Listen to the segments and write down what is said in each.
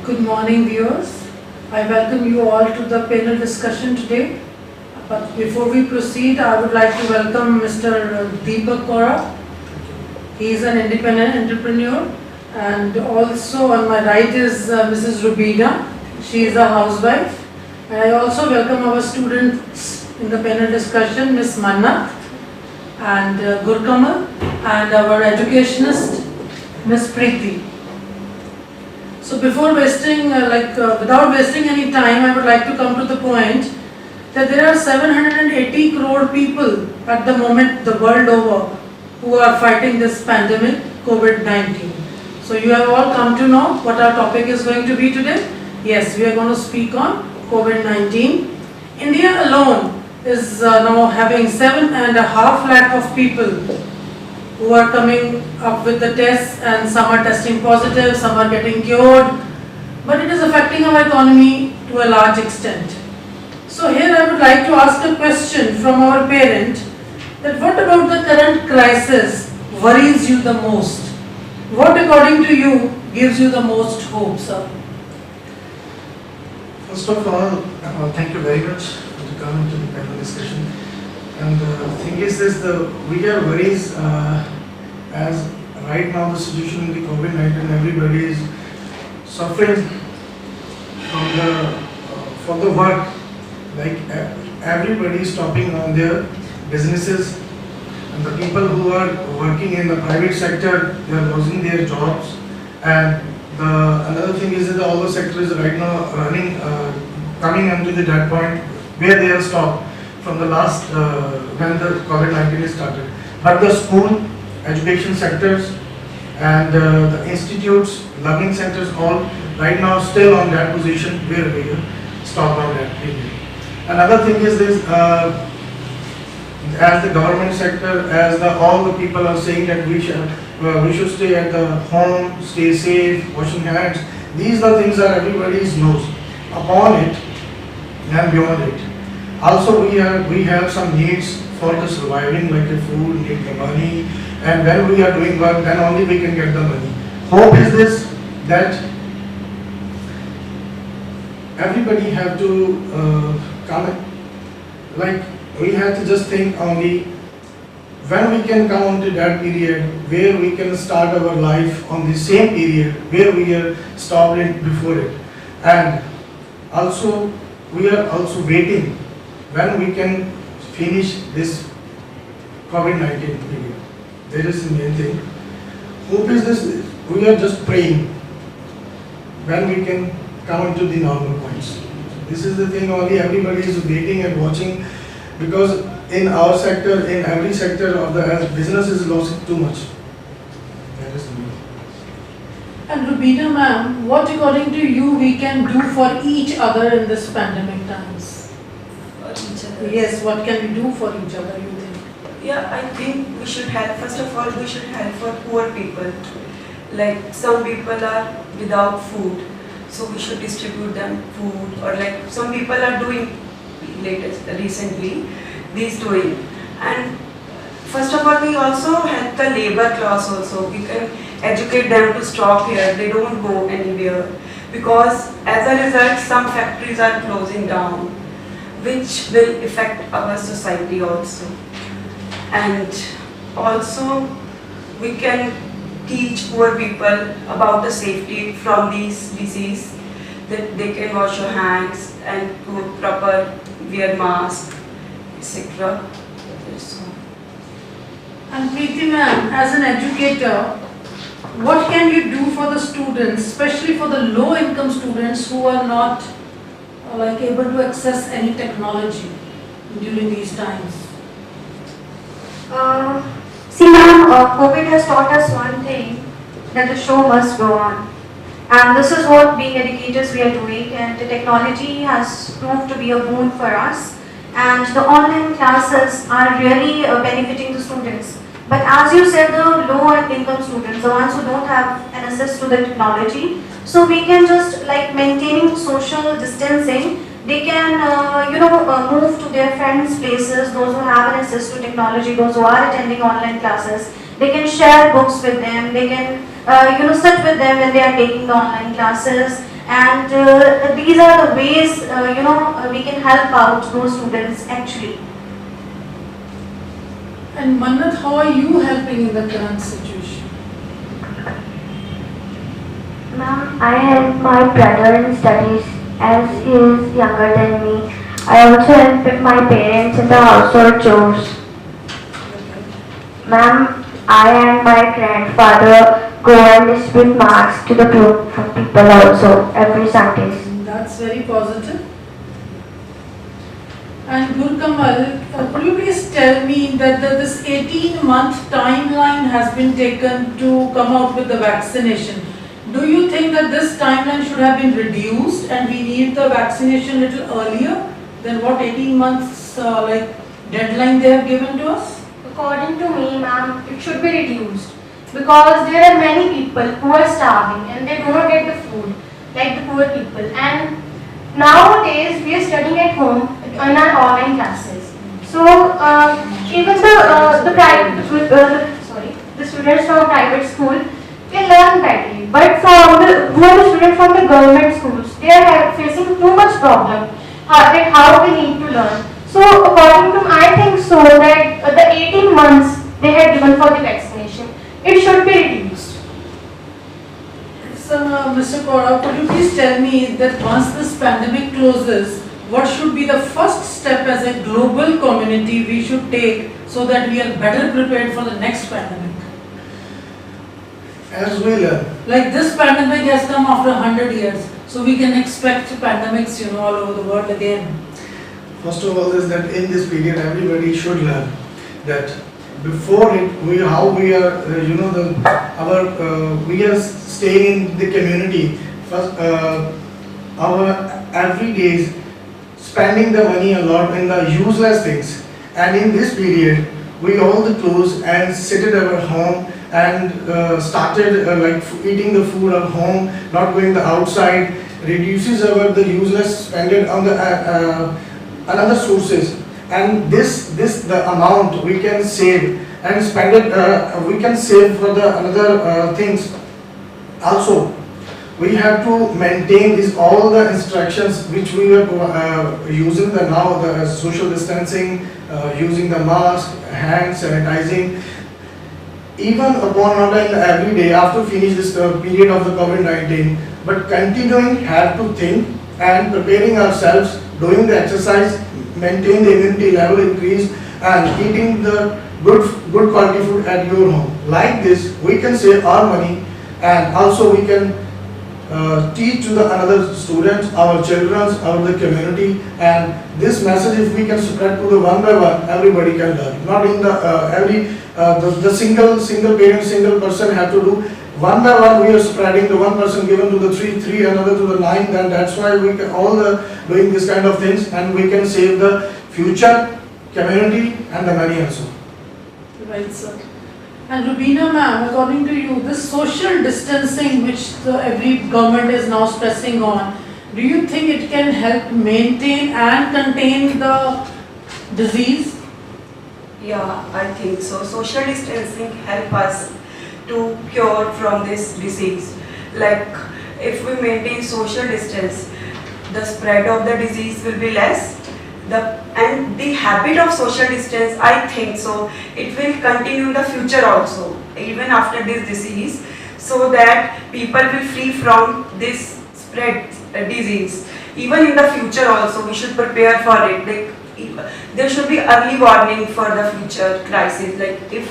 Good morning, viewers. I welcome you all to the panel discussion today. But before we proceed, I would like to welcome Mr. Deepak Kora. He is an independent entrepreneur. And also on my right is Mrs. Rubina. She is a housewife. And I also welcome our students in the panel discussion, Ms. Manna and Gurkamal, and our educationist, Ms. Preeti. So before wasting, without wasting any time, I would like to come to the point that there are 780 crore people at the moment the world over who are fighting this pandemic, COVID-19. So you have all come to know what our topic is going to be today. Yes, we are going to speak on COVID-19. India alone is now having 7.5 lakh of people who are coming up with the tests, and some are testing positive, some are getting cured, but it is affecting our economy to a large extent. So here I would like to ask a question from our parent, that what about the current crisis worries you the most? What according to you gives you the most hope, sir? First of all, thank you very much for coming to the panel discussion. And the thing is this, we are worries as right now the situation in the COVID-19, everybody is suffering for the work. Like everybody is stopping on their businesses, and the people who are working in the private sector, they are losing their jobs. And another thing is that all the sectors right now running, coming onto the dead point where they are stopped from the last when the COVID-19 started. But the school, education sectors and the institutes, learning centers, all right now still on that position where we are stopped on that period. Another thing is this, as the government sector, as all the people are saying that we should stay at the home, stay safe, washing hands. These are things that everybody knows upon it and beyond it. Also, we have some needs for the surviving, like the food, need the money, and when we are doing work, then only we can get the money. Hope is this, that everybody have to come, like we have to just think only when we can come on to that period where we can start our life on the same period where we are stopped it before it. And also we are also waiting when we can finish this COVID-19 period. That is the main thing. Hope is this, we are just praying when we can come into the normal points. This is the thing only everybody is waiting and watching, because in our sector, in every sector of the health, business is losing too much. That is the main. And Rubina ma'am, what according to you we can do for each other in this pandemic times? For each other. Yes, what can we do for each other, you think? Yeah, I think we should help. First of all, we should help for poor people. Like some people are without food, so we should distribute them food. Or like some people are doing recently, these doing. And first of all, we also help the labor class also. We can educate them to stop here. They don't go anywhere, because as a result, some factories are closing down, which will affect our society also. And also we can teach poor people about the safety from these disease, that they can wash your hands and do proper wear mask, etc. And Preeti ma'am, as an educator, what can you do for the students, especially for the low income students who are not able to access any technology during these times? See ma'am, COVID has taught us one thing, that the show must go on. And this is what being educators we are doing, and the technology has proved to be a boon for us. And the online classes are really benefiting the students. But as you said, the low income students, the ones who don't have an access to the technology, so we can just like maintaining social distancing, they can move to their friends' places, those who have an access to technology, those who are attending online classes. They can share books with them, they can sit with them when they are taking the online classes, And these are the ways, we can help out those students actually. And Mannat, how are you helping in the current situation? Ma'am, I help my brother in studies as he is younger than me. I also help my parents in the household chores. Ma'am, I and my grandfather go and distribute masks to the group of people also every Sundays. That's very positive. And Gurkamal, could you please tell me that this 18-month timeline has been taken to come out with the vaccination. Do you think that this timeline should have been reduced and we need the vaccination a little earlier than what 18 months deadline they have given to us? According to me, ma'am, it should be reduced because there are many people who are starving and they do not get the food, like the poor people. And nowadays we are studying at home on our online classes. So even the students from private school can learn badly. But who are the students from the government schools, they are facing too much problem. How they need to learn. So according to I think so that the 18 months they had given for the vaccination, it should be reduced. So, Mr. Kaura, could you please tell me that once this pandemic closes, what should be the first step as a global community we should take so that we are better prepared for the next pandemic? As we learn, Like this pandemic has come after 100 years, so we can expect pandemics, all over the world again. first of all, is that in this period, everybody should learn that before it, we are staying in the community. First, our every day is spending the money a lot in the useless things, and in this period, we all the close and sit at our home and started eating the food at home, not going the outside, reduces the useless spending on the another sources, and the amount we can save and spend it, we can save for the another things. Also, we have to maintain all the instructions which we were using now, the social distancing, using the mask, hand sanitizing. Even upon not every day after finish this period of the COVID-19, but continuing have to think and preparing ourselves, doing the exercise, maintain the immunity level increase, and eating the good quality food at your home. Like this, we can save our money, and also we can teach to the another students, our children, the community, and this message if we can spread to the one by one, everybody can learn. Not in the single parent, single person have to do. One by one we are spreading, the one person given to the three, another to the 9, then that's why we can all doing this kind of things, and we can save the future, community and the money also. Right, sir. And Rubina ma'am, according to you, this social distancing which every government is now stressing on, do you think it can help maintain and contain the disease? Yeah, I think so. Social distancing help us to cure from this disease. Like if we maintain social distance, the spread of the disease will be less. And the habit of social distance, I think so, it will continue in the future also, even after this disease, so that people will free from this spread disease. Even in the future also, we should prepare for it. Like there should be early warning for the future crisis. Like if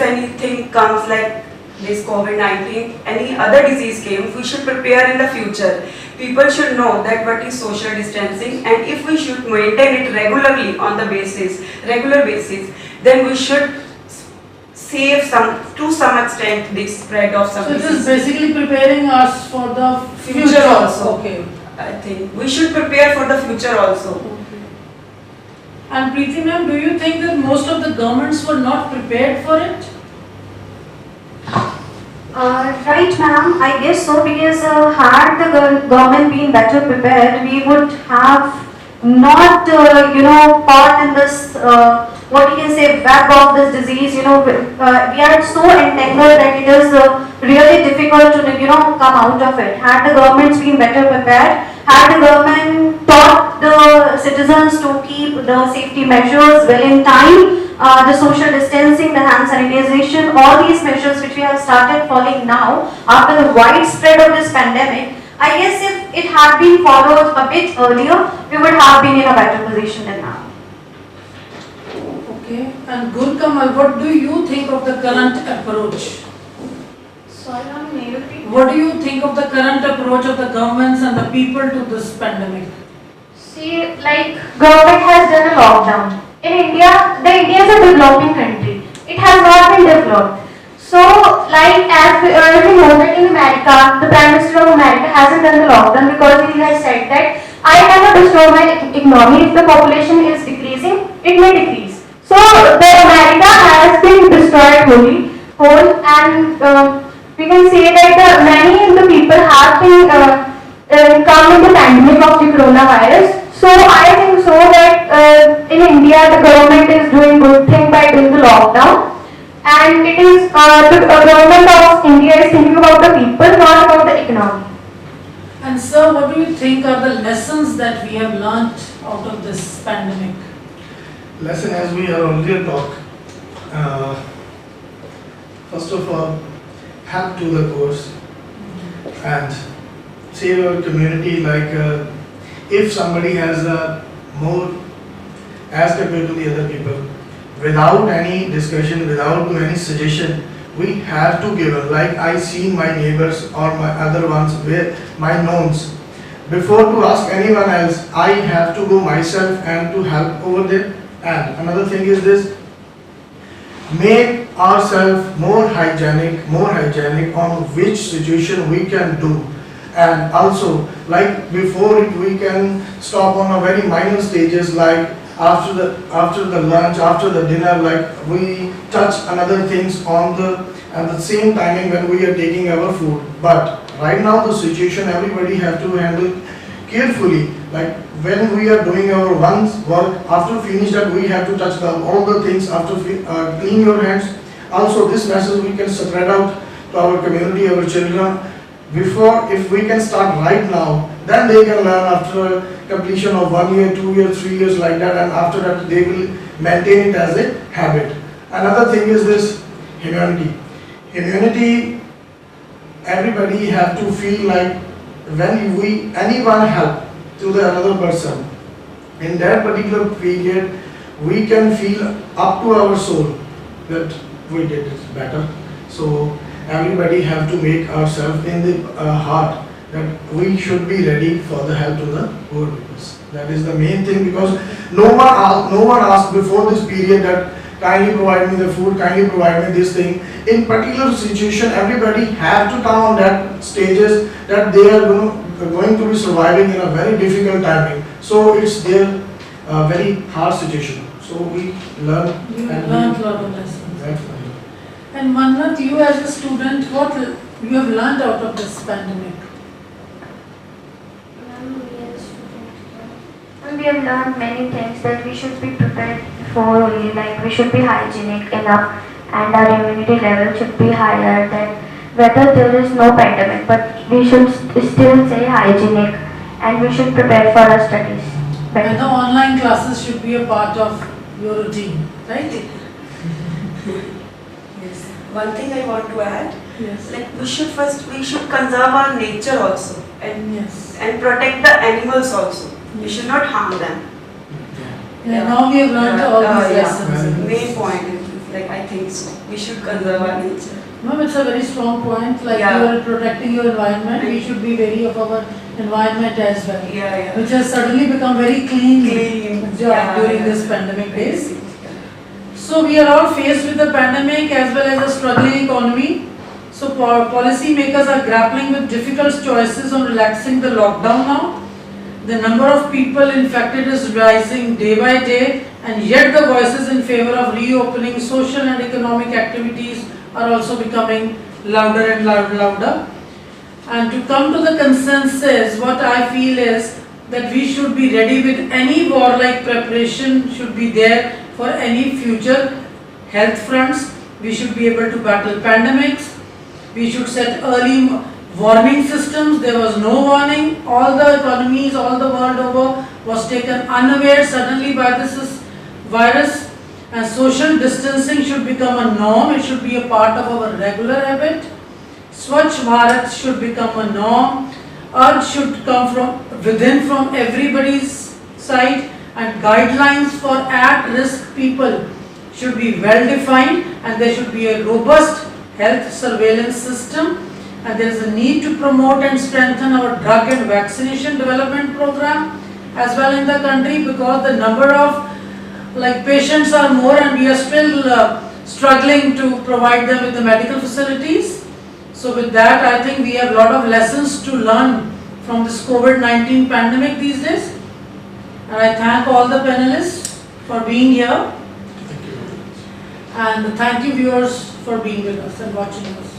anything comes like this COVID-19, any other disease came, we should prepare in the future. People should know that what is social distancing, and if we should maintain it regularly on the regular basis, then we should save to some extent this spread of some So it disease. is basically preparing us for the Future also. Okay. I think we should prepare for the future also. Okay. And Preeti ma'am, do you think that most of the governments were not prepared for it? Right, ma'am. I guess so, because had the government been better prepared, we would have not, caught in this what you can say, web of this disease, we are so entangled that it is really difficult to, come out of it. Had the governments been better prepared, had the government taught the citizens to keep the safety measures well in time, the social distancing, the hand sanitization, all these measures which we have started following now after the widespread of this pandemic, I guess if it had been followed a bit earlier, we would have been in a better position than now. Okay, and Gurkamal, what do you think of the current approach? Sorry, ma'am, may you repeat? What do you think of the current approach of the governments and the people to this pandemic? See, like government has done a lockdown. In India, India is a developing country. It has not been developed. So, like as we already know that in America, the Prime Minister of America hasn't done the lockdown because he has said that I cannot destroy my economy. If the population is decreasing, it may decrease. So, the America has been destroyed whole, and we can say that many of the people have been come in the pandemic of the coronavirus. So I think so that in India the government is doing good thing by doing the lockdown, and it is the government of India is thinking about the people, not about the economy. And sir, what do you think are the lessons that we have learnt out of this pandemic? Lesson, as we are already talked, first of all, help to the cause and save our community. Like if somebody has more as compared to the other people, without any discussion, without any suggestion, we have to give up. Like I see my neighbors or my other ones, where my knowns, before to ask anyone else, I have to go myself and to help over there. And another thing is this: make ourselves more hygienic on which situation we can do. And also, like before it, we can stop on a very minor stages, like after the lunch, after the dinner, like we touch another things on at the same timing when we are taking our food. But right now the situation, everybody have to handle carefully. Like when we are doing our one's work, after finish that we have to touch all the things after clean your hands. Also, this message we can spread out to our community, our children. Before, if we can start right now, then they can learn after completion of 1 year, 2 years, 3 years, like that, and after that they will maintain it as a habit. Another thing is this humanity. Humanity, everybody have to feel like when anyone help to the another person, in that particular period, we can feel up to our soul that we did it better. So everybody have to make ourselves in the heart that we should be ready for the help to the poor people. That is the main thing, because no one asked before this period that kindly provide me the food, kindly provide me this thing. In particular situation, everybody have to come on that stages that they are going to be surviving in a very difficult timing. So it's their very hard situation. So we learn. You and learned a lot of lessons. Exactly. And Mannat, you as a student, what you have learned out of this pandemic? And we have learned many things, that we should be prepared for only, like we should be hygienic enough and our immunity level should be higher, that whether there is no pandemic, but we should still stay hygienic and we should prepare for our studies And better. the online classes should be a part of your routine, right? Yes. One thing I want to add, Yes. like we should conserve our nature also, and Yes. protect the animals also. We should not harm them. Yeah, now we have learned all these Yeah. lessons. Main point is like I think so. We should conserve our nature. Ma'am, it's a very strong point, like Yeah. you are protecting your environment, we should be wary of our environment as well. Yeah. Which has suddenly become very clean during Yeah. this pandemic days. So we are all faced with the pandemic as well as a struggling economy. So policy makers are grappling with difficult choices on relaxing the lockdown now. The number of people infected is rising day by day, and yet the voices in favor of reopening social and economic activities are also becoming louder and louder. And to come to the consensus, what I feel is that we should be ready with any warlike preparation should be there for any future health fronts. We should be able to battle pandemics. We should set early warning systems. There was no warning. All the economies, all the world over was taken unaware suddenly by this virus. And social distancing should become a norm. It should be a part of our regular habit. Swachh Bharat should become a norm. Urge should come from within, from everybody's side, and guidelines for at-risk people should be well defined, and there should be a robust health surveillance system, and there is a need to promote and strengthen our drug and vaccination development program as well in the country, because the number of patients are more and we are still struggling to provide them with the medical facilities. So with that, I think we have a lot of lessons to learn from this COVID-19 pandemic these days. And I thank all the panelists for being here. Thank you very much. And thank you viewers for being with us and watching us.